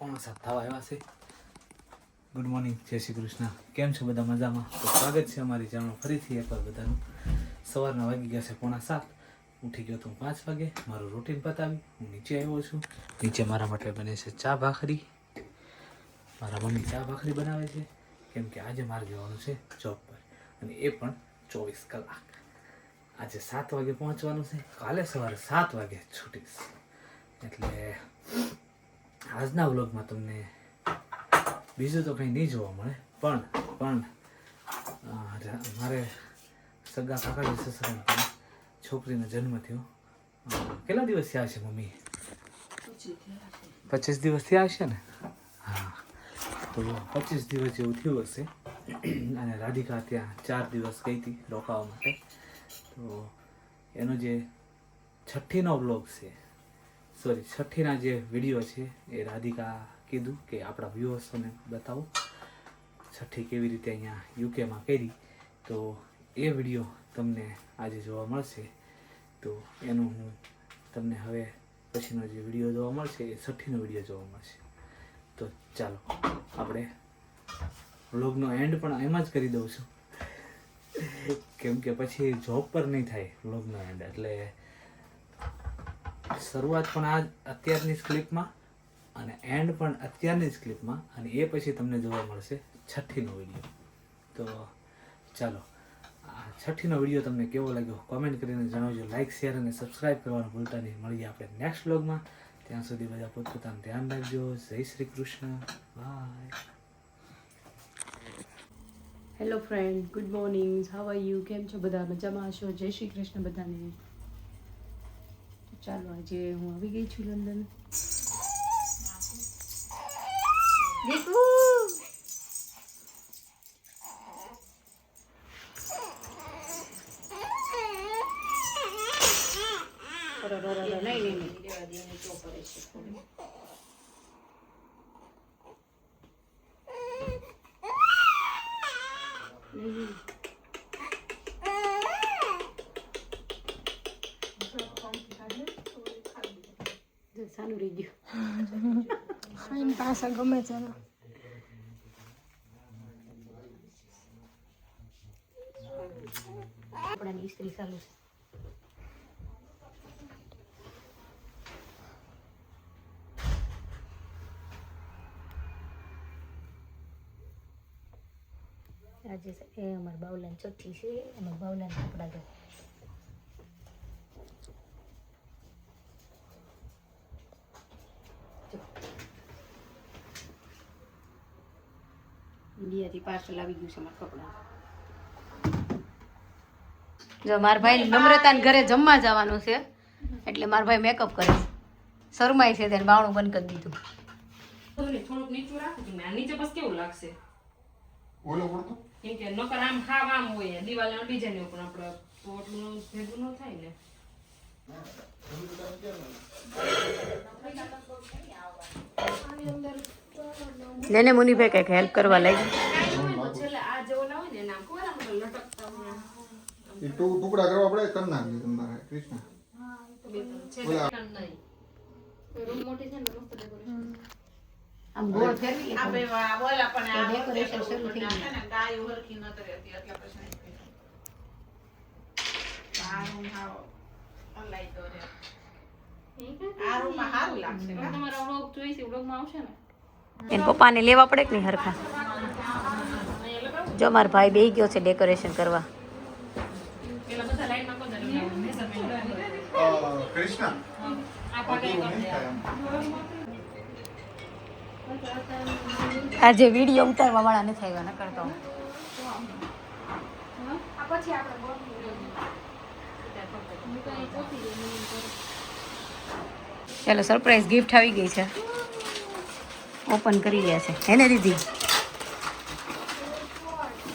5:07 થવા આવ્યા છે. ગુડ મોર્નિંગ, જય શ્રી કૃષ્ણ. કેમ છો બધા? મજામાં? તો સ્વાગત છે અમારી ચેનલ ફરીથી એકવાર બધાનું. સવારના વાગી ગયા છે 6:45. ઉઠી ગયો તો 5 વાગે, મારું રૂટીન પતાવી હું નીચે આવ્યો છું. નીચે મારા માટે બને છે ચા ભાખરી. મારા મમ્મી ચા ભાખરી બનાવે છે કેમ કે આજે મારે જવાનું છે જોબ પર, અને એ પણ 24 કલાક. આજે 7 વાગે પહોંચવાનું છે, કાલે સવારે 7 વાગે છૂટીશ. એટલે આજના વ્લોગમાં તમને બીજું તો કંઈ નહીં જોવા મળે, પણ મારે સગા કાકાજી સસરાની છોકરીનો જન્મ થયો. કેટલા દિવસ થયા છે મમ્મી? 25 દિવસ થયા હશે ને? હા, તો 25 દિવસ જેવું થયું હશે. અને રાધિકા ત્યાં 4 દિવસ ગઈ હતી રોકાવા માટે. તો એનો જે છઠ્ઠીનો વ્લોગ છે, સોરી છઠ્ઠીના જે વિડીયો છે એ રાધિકા કીધું કે આપણા વ્યુઅર્સોને બતાવો છઠ્ઠી કેવી રીતે અહીંયા યુકેમાં કરી. તો એ વિડીયો તમને આજે જોવા મળશે. તો એનું હું તમને હવે પછીનો જે વિડીયો જોવા મળશે એ છઠ્ઠીનો વિડીયો જોવા મળશે. તો ચાલો આપણે વ્લોગનો એન્ડ પણ એમાં જ કરી દઉં છું, કેમ કે પછી જોબ પર નહીં થાય વ્લોગનો એન્ડ. એટલે શરૂઆત પણ આ અત્યારની જ ક્લિપમાં અને એન્ડ પણ અત્યારની જ ક્લિપમાં, અને એ પછી તમને જોવા મળશે છઠ્ઠીનો વિડીયો. તો ચાલો, આ છઠ્ઠીનો વિડીયો તમને કેવો લાગ્યો કોમેન્ટ કરીને જણાવજો. લાઇક, શેર અને સબસ્ક્રાઈબ કરવાનું ભૂલતા નહીં. મળીએ આપણે નેક્સ્ટ વ્લોગમાં. ત્યાં સુધી બધા પોતપોતાનું ધ્યાન રાખજો. જય Shri Krishna. Bye. Hello friend, good morning, how are you? કેમ છો બધા? મજામાં હશો? જય શ્રી કૃષ્ણ બધાને. ચાલો, આજે હું આવી ગઈ છું લંડન. સાનું રહી ગયું. ખાઈને પાછા ગમે ચાલો. આપણાની ઇસ્ત્રી ચાલુ છે. આજે એ અમારા બાવલાની છઠ્ઠી છે. અમારા બાવલાના કપડા જો ઇન્ડિયાથી પાર્સલ આવી ગયું છે અમારા કપડા. જો મારા ભાઈ નમ્રતાને ઘરે જમવા જવાનું છે, એટલે મારા ભાઈ મેકઅપ કરે છે. શરમાય છે ત્યારે બાવણું બંધ કરી દીધું. થોડુંક નીચું રાખજો. નીચે બસ કેવું લાગશે? ઓલો પડતો કેમ કે નકર આમ ખાવ આમ હોય દિવાલ અડી જાય ને, પણ આપણે પોટલું ભેગું ન થાય ને. લેને મુનિભાઈ કઈક હેલ્પ કરવા લાગી. છેલ્લે આ જે ઓલા હોય ને એના કોરા મને લટકતા હોય એ ટુકડા કરવા પડે કરી નાખજે તમારે કૃષ્ણ. રૂમ મોટી છે ને, મસ્ત ડેકોરેશન. આમ ગોળ ફેરવી આ બે બોલા પણ આ ડેકોરેશન શરૂ થઈ ગયું. ને ગાય હરખી ન તરે હતી એટલે પછી આ રૂમ હાવ ઓનલાઈન તો રે. આ રૂમ માં સારું લાગશે. તમારો વ્લોગ જોઈશે, વ્લોગમાં આવશે ને. એને પપ્પાને લેવા પડે કે નહીં હરખા? જો મારો ભાઈ બેહી ગયો છે ડેકોરેશન કરવા. પેલા બધા લાઈનમાં કોણ જાય? મેઝરમેન્ટ કૃષ્ણ આ પાકે આજે વિડીયો ઉતારવા વાળા નથી આવ્યા, ન કરતો. ચાલો, સરપ્રાઈઝ ગિફ્ટ આવી ગઈ છે, ઓપન કરી રહ્યા છે. હે ને દીદી?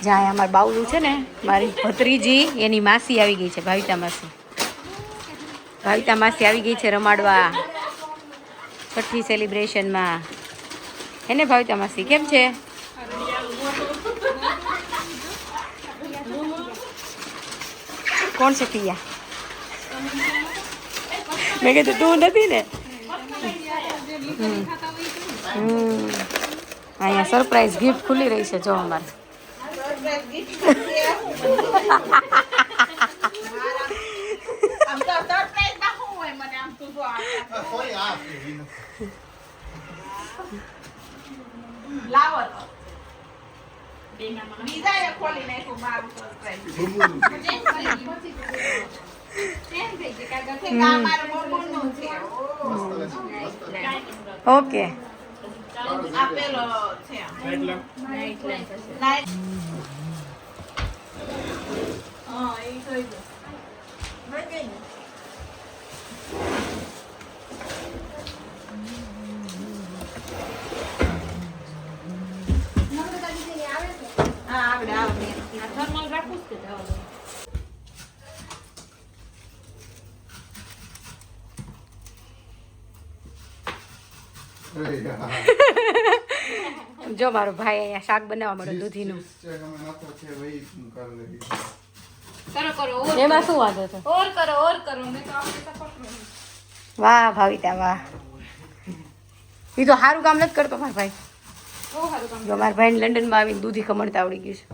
જ્યાં અમારું બાવલું છે ને, મારી ભત્રીજી એની માસી આવી ગઈ છે, ભાવિતા માસી. ભાવિતા માસી આવી ગઈ છે રમાડવા છઠ્ઠી સેલિબ્રેશનમાં. હે ને ભાવિતા માસી? કેમ છે? કોણ છે પિયા? મેં કીધું તું નથી ને? અહીંયા સરપ્રાઈઝ ગિફ્ટ ખુલી રહી છે જો અમારે સોરી આ લાવો તો બીજા એ ખોલી નાખ્યું મારું સરપ્રાઈઝ ઓકે આપેલો છે નાઈટ હા એ થઈ ગયું હા આવડે આવડે આ થર્મલ રાખું કે અરે યાર જો મારો ભાઈ અહીંયા શાક બનાવવા માંડ્યો દૂધીનું ચેક અમે નાખો છે વહી કર લેવી કરો કરો એમાં શું વાંધો છે ઓર કરો મેં તો આપણે સપોર્ટ કરું વાહ ભાવિતા વાહ એ તો સારું કામ નથી કરતો મારો ભાઈ બહુ સારું કામ જો મારા ભાઈને લંડનમાં આવીને દૂધી ખમણતા આવડી ગયું છે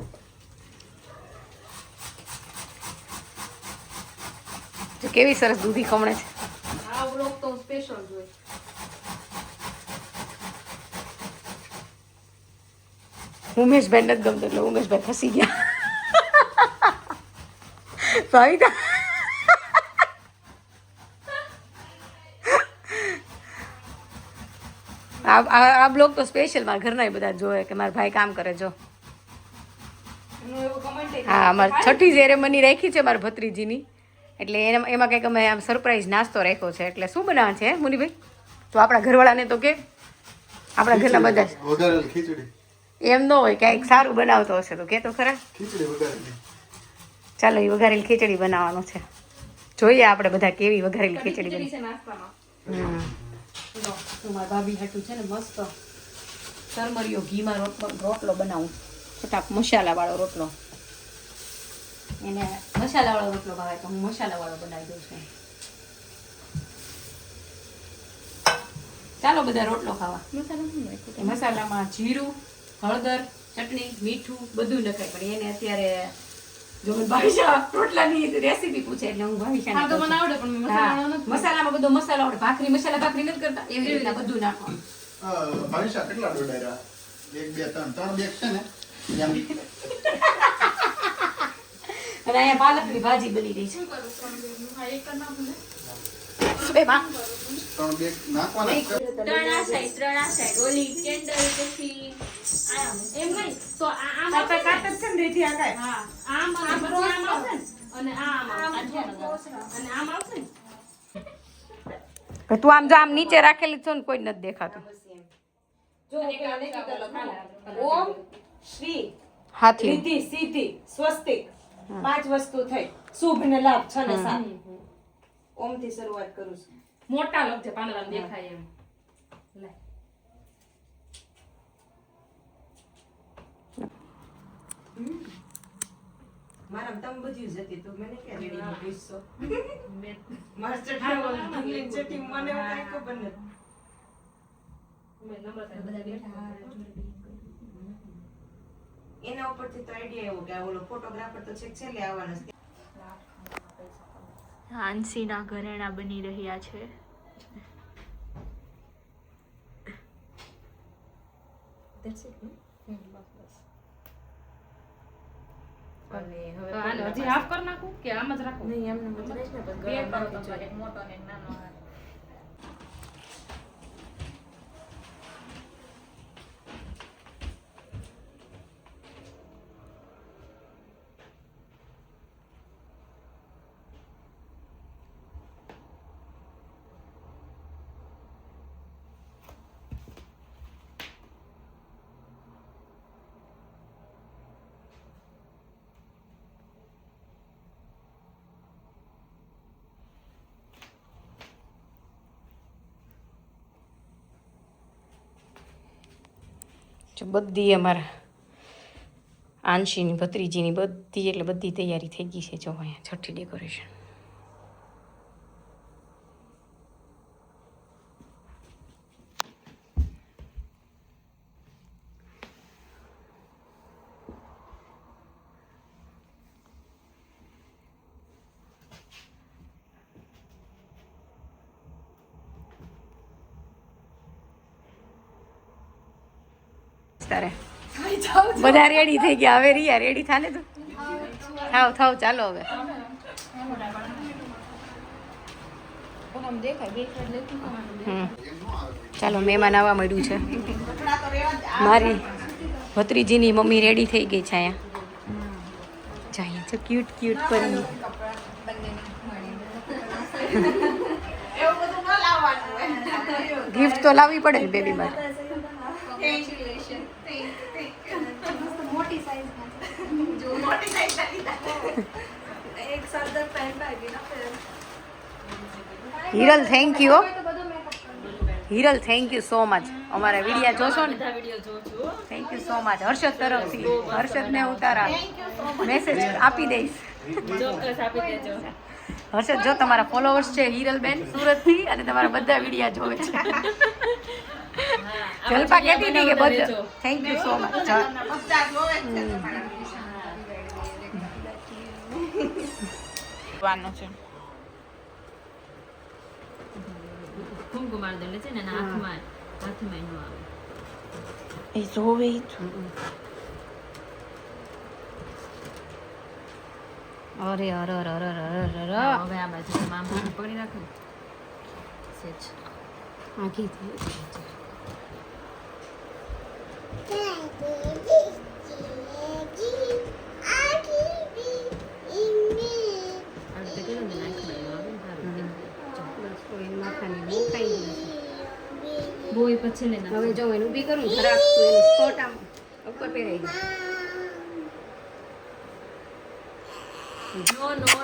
જો કેવી સરસ દૂધી ખમણે છે આ વ્લોગ તો સ્પેશિયલ જોઈએ ઉમેશભાઈ નથી ગમતો એટલે ઉમેશભાઈ ફસી ગયા ભાવિતા આ બ્લોગ તો સ્પેશિયલ મારા ઘરના બધા જોવે કે મારા ભાઈ કામ કરે જો એનું એવું કમેન્ટ હા અમારે છઠ્ઠી સેરેમની રાખી છે મારા ભત્રીજીની એટલે એમાં કંઈક અમે આમ સરપ્રાઈઝ નાસ્તો રાખ્યો છે એટલે શું બનાવવાનું છે મુનિભાઈ તો આપણા ઘરવાળાને તો કે આપણા ઘરના બધા વઘારેલી ખીચડી એમ ન હોય કંઈક સારું બનાવતો હશે તો કે તો ખરા ખીચડી વઘારેલી ચાલો એ વઘારેલી ખીચડી બનાવવાનું છે જોઈએ આપણે બધા કેવી વઘારેલી ખીચડી બની છે નાસ્તામાં લો હું મારા ભાભી હાટું છે ને મસ્ત સરમરીયો ઘીમાં રોટલો બનાવું ફટાક મસાલાવાળો રોટલો એને મસાલાવાળો રોટલો ભાવે તો હું મસાલાવાળો બનાવી દઉં છું ચાલો બધા રોટલો ખાવા એ મસાલામાં જીરું હળદર ચટણી મીઠું બધું નખાય પણ એને અત્યારે જો મને ભાવિશા રોટલાની રેસીપી પૂછે એટલે હું ભાવિશાને હા તો કહું મને છું. આવડે પણ મેં હા, મસાલા નથી મસાલામાં બધો મસાલો આવડે ભાખરી નથી કરતા એવી રીતના બધું નાખવાનું ભાઈશા કેટલા દોડાયરા 1 2 3 બેગ છે ને એમ અને અહીંયા પાલકની ભાજી બની રહી છે શું કરું હા એક કર નાખું ને એમાં 3 બેગ નાખવાના છે. ત્રણ આ સાઈડ ઓલી કેન્ડલ પછી આયા એમ નહીં તો આમ આવશે ને? છે ને રેતી આ કાંઈ. હા આમ અને પછી આમ આવશે ને અને આમ આવશે અને આમ આવશે ને તું આમ જો આમ નીચે રાખેલી છો ને કોઈ નથી દેખાતું ઓમ શ્રી હાથી રિદ્ધિ સિદ્ધિ સ્વસ્તિક 5 વસ્તુ થઈ શુભ ને લાભ 6 ને 7 ઓમ થી શરૂઆત કરું છું મોટા લગજે પાંદડા દેખાય એમ લે મારા તમ બધું જ હતી તો મને ક્યાં રેડી મૂકીશ છો માર ચટણી ચટણી મને કઈ ખબર નથી એના ઉપરથી તો આઈડિયા એવો કે આ ઓલો ફોટોગ્રાફર તો છેલ્લે આવવાનો છે હાંસીના ઘરેણા બની રહ્યા છે હજી હાફ કર નાખું કે આમ જ રાખું નહીં એમને બધું જ ને પણ બે ગરમ કરો નાખી તમારે, જોઈએ. એક મોટો ને એક નાનો જો બધી અમારા આંશીની ભત્રીજીની બધી એટલે બધી તૈયારી થઈ ગઈ છે જો અહીંયા છઠ્ઠી ડેકોરેશન તારે બધા રેડી થઈ ગયા. હવે રિયા રેડી થાને તું. થાવ ચાલો હવે. ચાલો મહેમાન આવવા મળ્યું છે. મારી ભત્રીજીની મમ્મી રેડી થઈ ગઈ છે અહીંયા. જાય છે ક્યુટ કરી. ગિફ્ટ તો લાવવી પડે ને બેબી માટે. Hiral thank you. Hiral thank you so much. અમારા વિડીયા જોશો ને, thank you so much. Harshad તરફથી હર્ષદને ઉતારા મેસેજ આપી દઈશ. હર્ષદ જો તમારા ફોલોવર્સ છે હિરલબેન સુરતથી અને તમારા બધા વિડીયા જોવે છે. જલપા કહેતી હતી કે બધા થેન્ક યુ સો મચ. કુમકુમાર દે છે ને હાથમાં એનું આવે એ જોવે અરે હવે આ બાજુ આમ પકડી રાખો સેજ આખી બોય પછી ને હવે જો એને ઊભી કરું જરાક તો એનું સ્પોટ આમ ઉપર પહેરાઈ ગયું.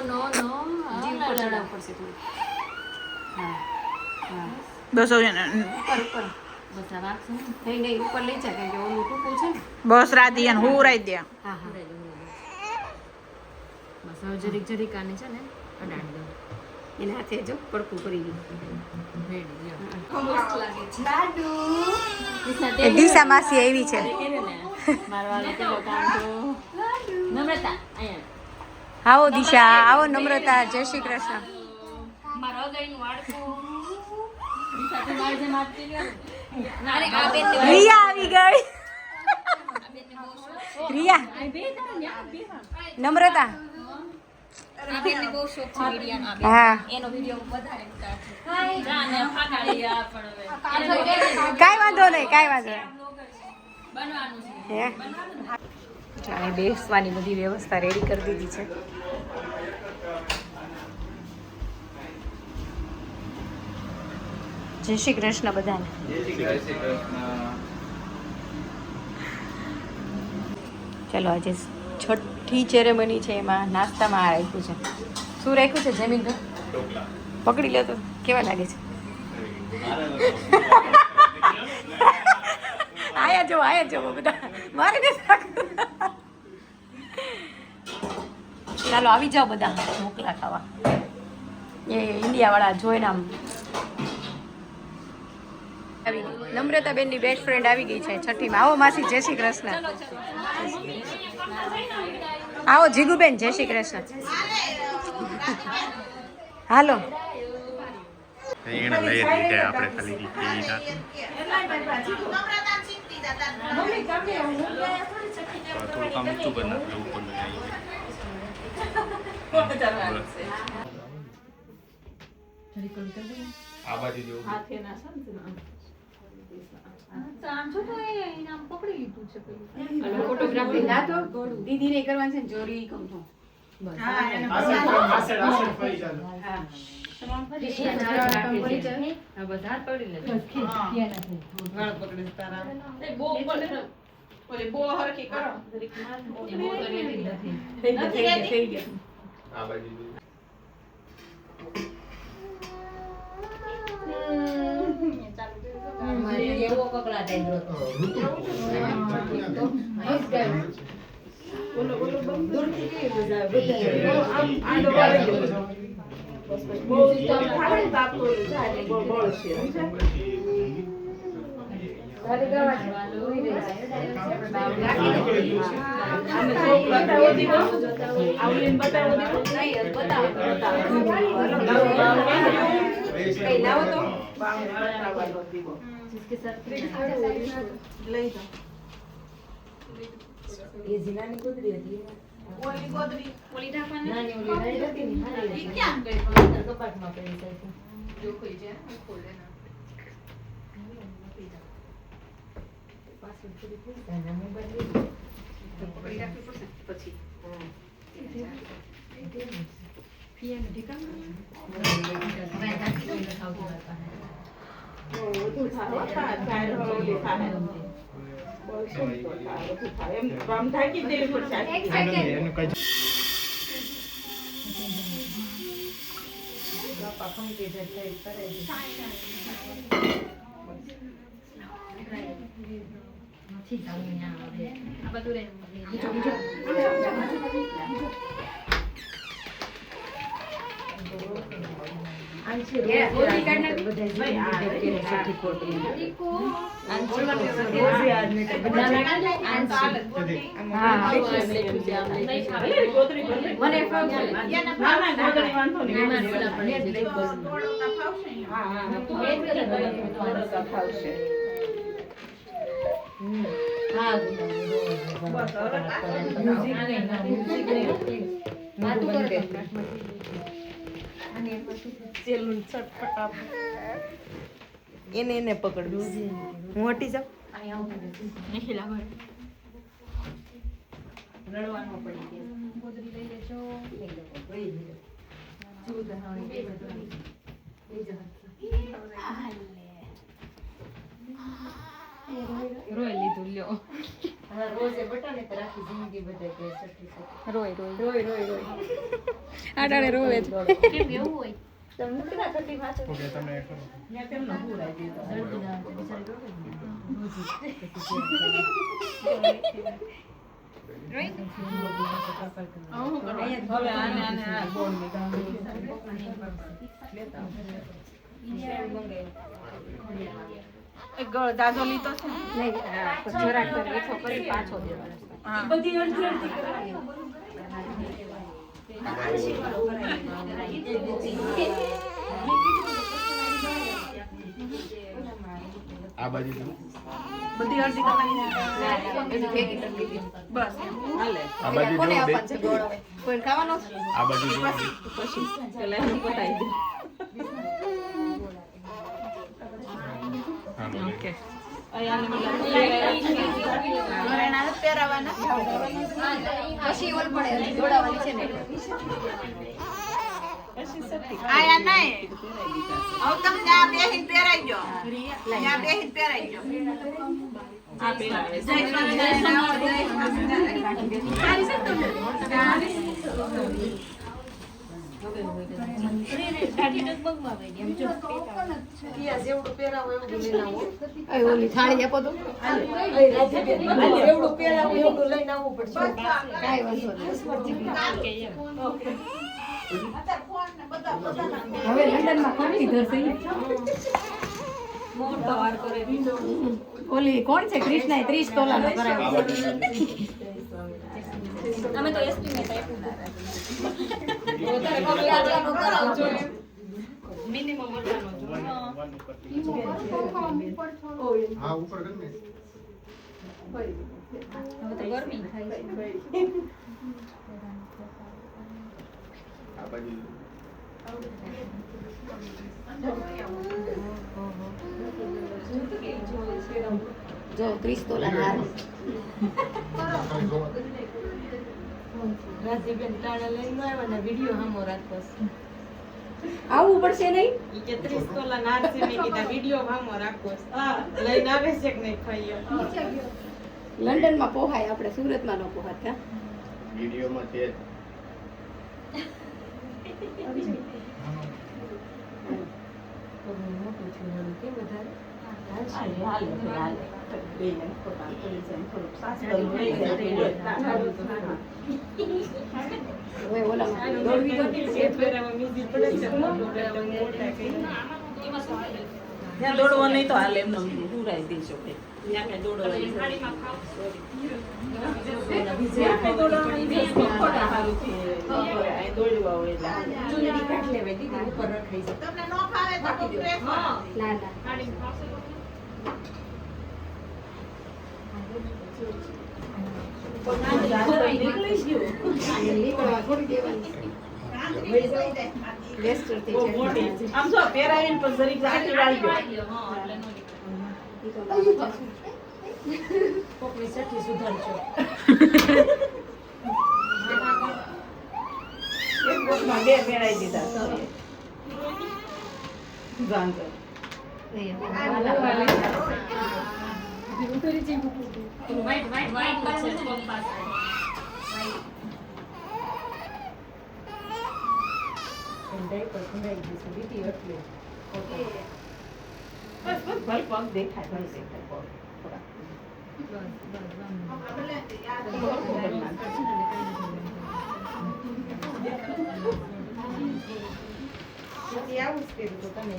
નો જીવ ઉપર ચડાવવું પડશે થોડું. હા બસ હવે ઉપર બસ આ વાગશે ને નહીં ઉપર લઈ જા કારણ કે ઓલું ટૂંકું છે ને. બસ રાધી અને હુરાઈ દે. હા બસ હવે જરીક આને છે ને અડાડી દો. એના હાથે જો પડકું કરી ગયું. દિશા માસી આવી છે. નમ્રતા અહીંયા આવો દિશા, આવો નમ્રતા. જય શ્રી કૃષ્ણ. રિયા આવી ગઈ. રિયા નમ્રતા હા કાંઈ વાંધો નહીં. જાણે બેસવાની બધી વ્યવસ્થા રેડી કરી દીધી છે. જય શ્રી કૃષ્ણ બધાને. ચલો આજે છઠ્ઠી સેરેમની છે. એમાં નાસ્તામાં આ રાખ્યું છે. શું રાખ્યું છે જમીનભાઈ? પકડી લે તો કેવા લાગે છે. આયા જો બધા મારે નથી રાખતું. ચાલો આવી જાઓ બધા ઢોકળા ખાવા. એ ઇન્ડિયાવાળા જોઈને આમ આવી ગઈ. નમ્રતાબેનની બેસ્ટ ફ્રેન્ડ આવી ગઈ છે છઠ્ઠીમાં. આવો માસી, જય શ્રી કૃષ્ણ. આવો જીગુબેન, જય શ્રી કૃષ્ણ. હાલો એને લઈ લીધે આપણે ખાલી ઈ થોડું કામ ઊંચું કરી નાખે ઉપર આ બાજુ જેવું ફોટોગ્રાફી ના તો દીદી ને કરવાનું છે ને જોરી કહું છું. આ બાજુ એ જીનાની ગોદડી હતી ઓલી ગોદડી ઓલી ઢાંકવાની નાની ઓલી રાઈ હતી ને હારી ઈ હતી. ક્યાં ગઈ અંદર કપાટમાં પડી છે. જો કોઈ છે ખોલે ના પાછું થોડી થઈ જાય ને મોબાઈલ લઈ લે. પકડી રાખવી પડશે પછી હા. ફિયાને ઠીકાણ વધુ થાય થાય ઓલી થાય બહુ શું તો થાય વધુ થાય એમ આમ ઢાંકી દેવી પડશે એનું કઈ બાપા ખમકી જાય થઈ કરે છે. આ બધું રે આંચી રોજ બધા જીવી કે સઠી કોટી આંચી રોજ આજ ને બધા આંચી હા ગોદડી ભલે મને ફાવ એને ભાવ ના ગોદડી વાંધો નહીં થોડોકા ફાવશે. હા હા થોડોકા ફાવશે. હા બસ હવે મ્યુઝિક નહીં મારું બંધ કર. અને ચેલું ચટપટા એને પકડવું. હું હટી જાઉં. રડવાનું પડી ગયું. ગોદરી લઈ લેજો રોય લીધું લ્યો હા રોજે બટાને તો રાખી જિંદગી બધે કે સઠી સઠી રોય રોય આડાને રોવે કેમ એવું હોય તમને કેટલા સઠી ભાષા ઓકે તમે કરો મેં તેમનો હુરાઈ દીધો હવે આને આ ગોળ એક ગળ દાદો લીધો છે જરાક તો મીઠો કરી પાછો દેવાનો. હા બધી અડધી અડધી કરવાની. આ બાજુ જો. બધી અડધી કરવાની બસ હાલે આ બાજુ જો બે. કોઈ ખાવાનો છે? આ બાજુ જો બે. પછી પેલા એમ પતાવી દે હા બોલો. ઓકે ઘરેણા પહેરાવાના પછી ઓલ પડે જોડાવાની છે ને આયા નહીં હવે તમે ત્યાં બેહીને પહેરાઈ ગયો ત્યાં બેહીને પહેરાઈ ગયો આ પહેરાવે જય સ્વામિનારાયણ આવો જય સ્વામિનારાયણ જેવડું પહેરાવો એવું લઈને આવો. ઓલી થાળી આપો તો જેવડું પહેરાવો એવું લઈને આવવું પડશે. કાંઈ વાંધો નહીં. હવે લંડનમાં કોની ધરશે મોટો વાર કરે બીજો. ઓલી કોણ છે કૃષ્ણાએ 30 તોલાનો કરાવ્યો. અમે તો એસપી ને ટાઈપ મિનિમમ વધારનો હા ઉપર કર ને હવે તો ગરમી થાય છે આ બાજુ જો 30 તોલાનો હાર. રાજીબેન ટાણા લઈને આવ્યા ને વિડીયો હામો રાખો છે. આવવું પડશે નહીં? ઈ કે 30 તોલા નાર છે મેં કીધા વિડીયો હામો રાખો છે. લઈને આવે છે કે નહીં ખાઈએ. લંડનમાં પોહાય, આપણે સુરતમાં ન પોહાતા. વિડીયોમાં છે તો હું મોટું છું મારું કે વધારે હવે ઓલામાં દોડવી દો. ત્યાં દોડવો નહીં તો હાલે એમને હુરાઈ દેજો ત્યાં કઈ દોડવાની દોડવા હોય ચૂંદડી કાઢ લેવાય દીદી ઉપર રખાઈ છે. તમને ન ફાવે તો પ્રેસ ના ના આમ જો પહેરાવીને પણ જરીક આટલી વાળી ગયો. કોકની સઠી સુધારજો. એક બોટમાં બે પહેરાવી દીધા. જાણતો. ડાયપર ભરાઈ ગયું છે દીદી એટલે બસ બસ ભાઈ પગ દેખાય ભાઈ દેખાય પગ થોડા. આવું જ કર્યું તો તમે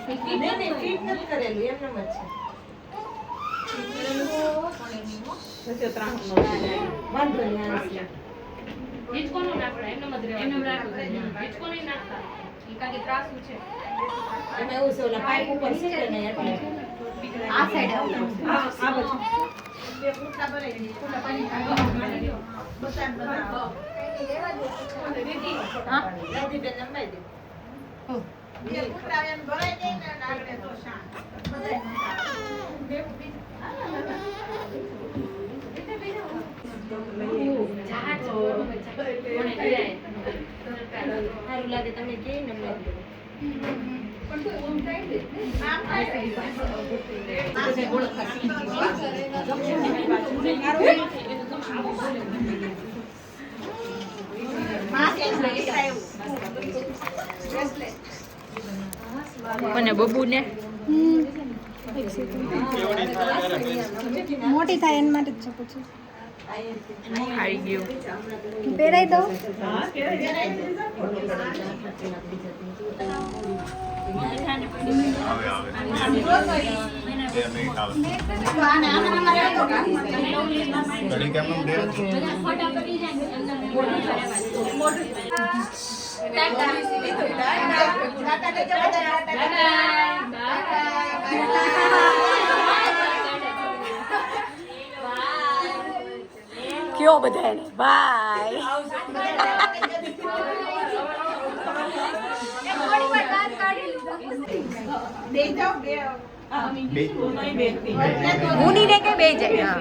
ફિટ નથી કરેલું એમ જ છે. વાંધો નહીં આવશે. એમાં એવું છે ઓલા પાઇપ ઉપર છે ને એટલે આ સાઈડ આ બાજુ બે ફૂટલા ભરાઈ ગઈ. ફૂટલા પાણી બતાવ. રાધીબેન લંબાઈ દે. બે ફૂટલા એમ ભરાઈ દે ને આગળ તો શાંત. સારું લાગે તમે કે ને અને બબુ ને મોટી થાય એના માટે જ છપું છું. આવી ગયું. પહેરાઈ દઉં. આવે આવે 2 મિનિટ આવે ઘડી કેમ દે કયો બધાને બાય. મુનીને કે બે જાય. હા.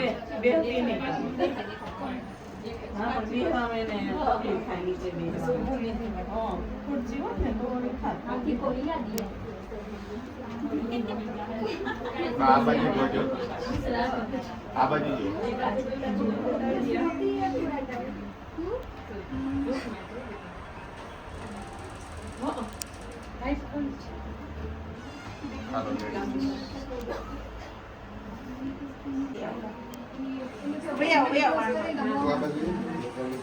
આ બાજુ જોજો આ બાજુ જો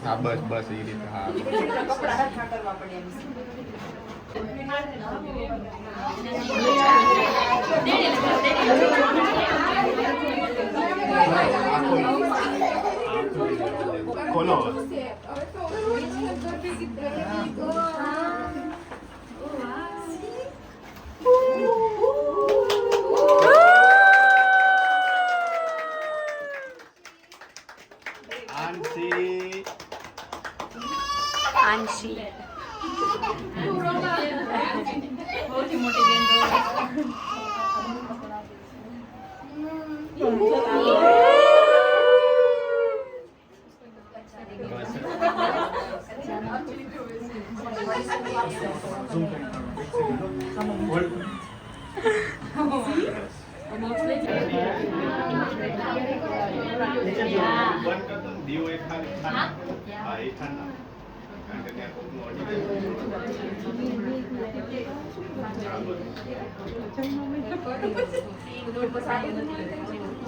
હા બસ બસ એ રીતે હા ખોલો આંશી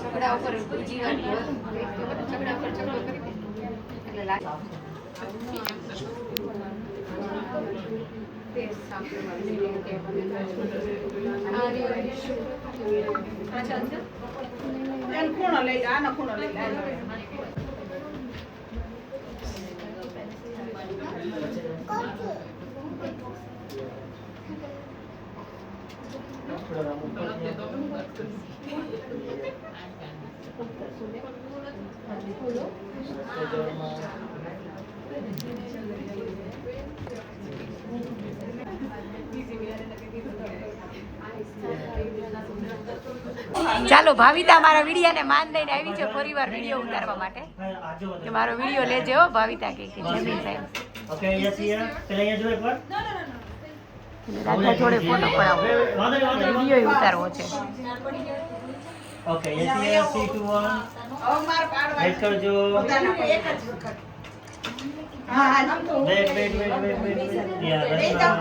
છકડા ઉપર જીવન છકડા ઉપર ઝઘડો કરી દે એટલે લાગે એનો ખૂણો લઈ લે, આનો ખૂણો લઈ લે. ચાલો ભાવિતા મારા વિડીયાને માન દઈને આવી છે ફરીવાર વિડીયો ઉતારવા માટે કે મારો વિડીયો લેજે હો ભાવિતા કે જમીન સાહેબ ઓકે યસ હિયર પેલા અહીંયા જો એકવાર રાધા જોડે ફોટો પડાવો વિડીયો ઉતારવો છે ઓકે યસ હિયર 3 2 1 હવે માર પાડવા વેઇટ કરજો બધાને એક જ વખત. હા હા વેઇટ યા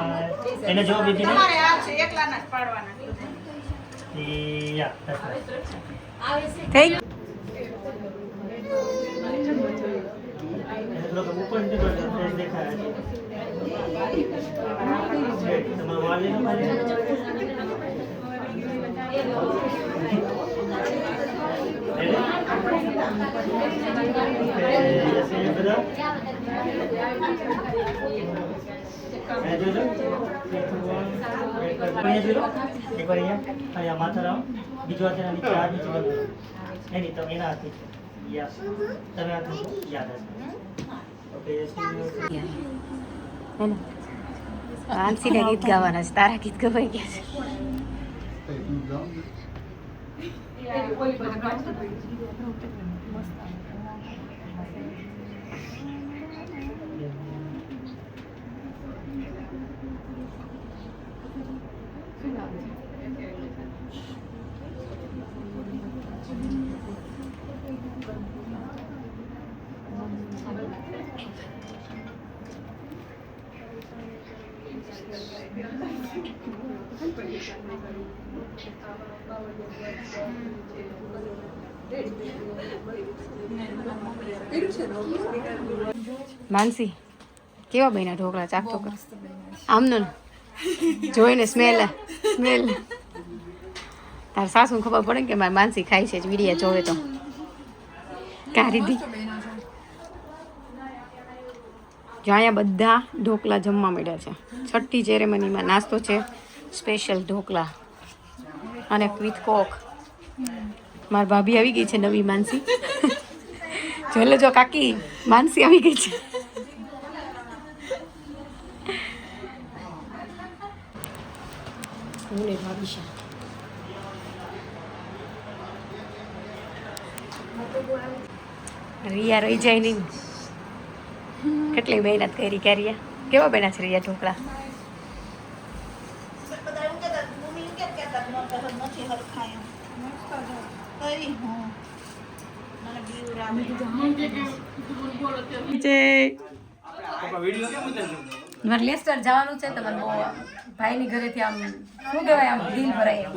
એને જો બીજી ને તમારે આ છે એકલાના જ પાડવાના. યા થઈ ગયું? લોકો ઉપર ફેસ દેખાય છે તમારો વાલી નો પાડે માથા રાઉન્ડ બીજો હાથ એના નીચે હાથ નીચે બંધ નહીં તમે એના હાથ નીચે યા તમે હાથ નીચે યાદ હશે ઓકે આંસીને ગીત ગાવાના છે તારા ગીત ગવાઈ ગયા છે માનસી કેવા બન્યા ઢોકળા ચાખતો કર આમનો ને જોઈને સ્મેલ તાર સાસુને ખબર પડે કે મારી માનસી ખાય છે વિડીયા જોવે તો કાઢી દી જો અહીંયા બધા ઢોકળા જમવા મળ્યા છે છઠ્ઠી સેરેમનીમાં નાસ્તો છે સ્પેશિયલ ઢોકળા અને વિથ કોક મારી ભાભી આવી ગઈ છે નવી માનસી જોઈ લેજો કાકી માનસી આવી ગઈ છે રિયા રહી જાય નહીં કેટલી મહેનત કરી કર્યા કેવા બન્યા છે રિયા ઢોકળા બધા એવું કહેતા, મમ્મી એવું કેમ કહેતા નથી હરખા એમ. કરી હું મને બીવરાવે. મારે લેસ્ટર જવાનું છે તો મને બહુ ભાઈની ઘરેથી આમ શું કહેવાય આમ દિલ ભરાય એમ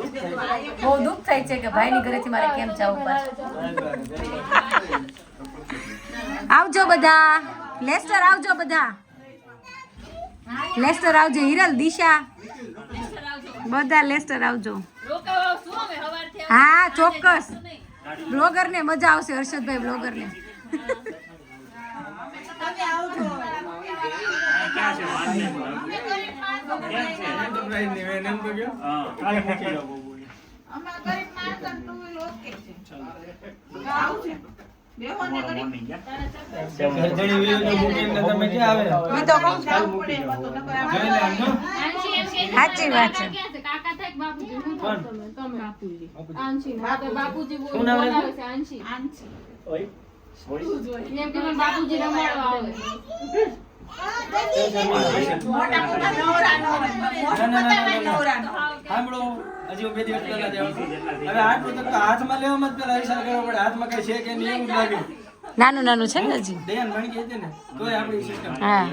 બહુ દુઃખ થાય છે કે ભાઈની ઘરેથી મારે કેમ જવું પાછું આવજો બધા લેસ્ટર આવજો બધા લેસ્ટર આવજો હિરલ દિશા બધા લેસ્ટર આવજો હા ચોક્કસ બ્લોગર ને મજા આવશે હર્ષદભાઈ બ્લોગર ને અમારા ગરીબ માણસોને ટુ વ્હીલ ઓકે છે. આવું છે. બેહો ને ગરીબ. ઈ તો બહુ જાવું પડે એમાં તો નકર આપણે સાચી વાત છે કાકા થાય બાપુજી હું તમે બાપુજી આંશી બાપુજી બોલાવે છે આંશી આંશી. ઓય એમ કે મને બાપુજી રમાડવા આવે મોટા મોટા નવરા નો હોય. મોટા મોટા નવરા નો હોય. સાંભળો હજી બે દિવસ પહેલા હવે આટલું તો હાથમાં લેવામાં જ પેલા ઈશારો કરવો પડે હાથમાં કઈ છે કે નહીં એવું જ લાગે નાનું નાનું છે ને હજી દયાન ભણકી હતી ને તોય આપણી સિસ્ટમ હા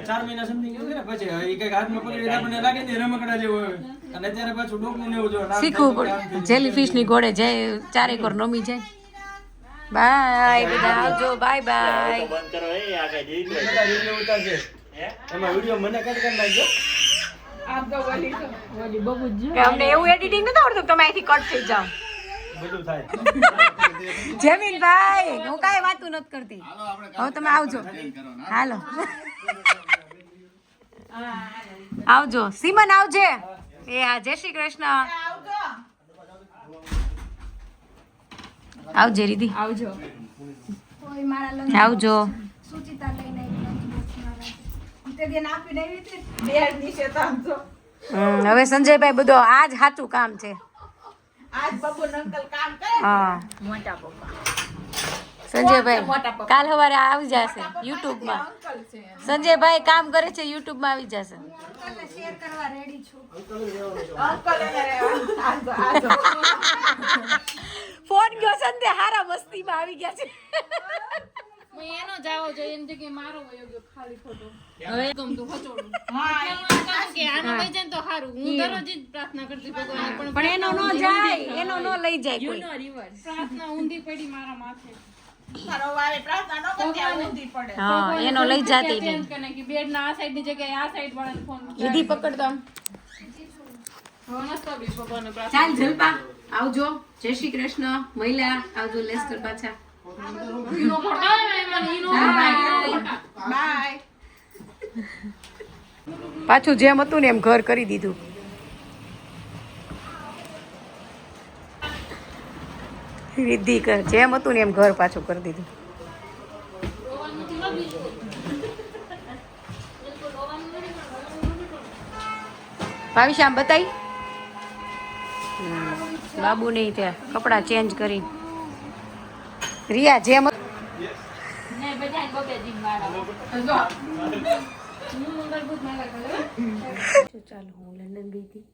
4 મહિના સમથિંગ ગયું ને પછી હવે ઈ કઈક હાથમાં પકડી આપણને લાગે ને રમકડા જેવું હોય અને અત્યારે પાછું ડોકું ને એવું જો શીખવું પડે જેલી ફિશ ની ઘોડે જાય ચારેક વાર નમી જાય બાય બધા આવજો બાય બાય બધા રીલ ઉતારશે એમાં વિડિયો મને કટ કરી નાખજો. કે અમને એવું એડિટિંગ નથી આવડતું કે તમે અહીંથી કટ થઈ જાઓ. બધું થાય. જમીનભાઈ હું કાંઈ વાતું નથી કરતી. હવે તમે આવજો. હાલો આવજો સિમન આવજે. એ હા જય શ્રી કૃષ્ણ. આવજે રીધી આવજો. કોઈ મારા લગ્ન આવજો. સુચિતા લઈને આવી નાની બોક્સ મારા તે દિન આપીને આવી હતી બે દિવસે તો આમ જો હવે સંજયભાઈ બધો આજ સાચું કામ છે. આજ બબુ અંકલ કામ કરે હા મોટા પપ્પા સંજયભાઈ કાલ સવારે આવી જશે યુટ્યુબમાં. સંજયભાઈ કામ કરે છે યુટ્યુબમાં આવી જશે. અંકલને શેર કરવા રેડી છું. અંકલ એને આજો આજો ફોન ગયો સંજય હારા મસ્તીમાં આવી ગયા છે. એનો જાવો જોઈએ એમ કે મારો વયો ગયો ખાલી ખોટો હવે ગમતું ખચોડું હા કે આનો વઈ જાય તો સારું. હું દરરોજ જ પ્રાર્થના કરતી ભગવાન પણ એનો નો જાય એનો નો લઈ જાય કોઈ. પ્રાર્થના ઊંધી પડી મારા માથે. તારો વારે પ્રાર્થના ન કરતી આ ઊંધી પડે હા એનો લઈ જાતી એમ કે કે બેડ ના આ સાઈડ ની જગ્યાએ આ સાઈડ વાળાને ફોન વિધિ પકડતો હવે નસ્તો બી ભગવાનને ચાલ પ્રાર્થના જલપા આવજો. જય શ્રી કૃષ્ણ. મહિલા આવજો લેસ્ટર પાછા. ઈનો પડતા એમાં ઈનો બાય પાછું જેમ હતું ને એમ ઘર કરી દીધું. વિધિ કર જેમ હતું ને એમ ઘર પાછું કરી દીધું. ભાવિશ આમ બતાવી બાબુ નહીં ત્યાં કપડાં ચેન્જ કરી રિયા જેમ ને બધા બબે જીમ વાળા હું મંગળબુધ મારા ઘરે ચાલો હું લંડન ગઈ હતી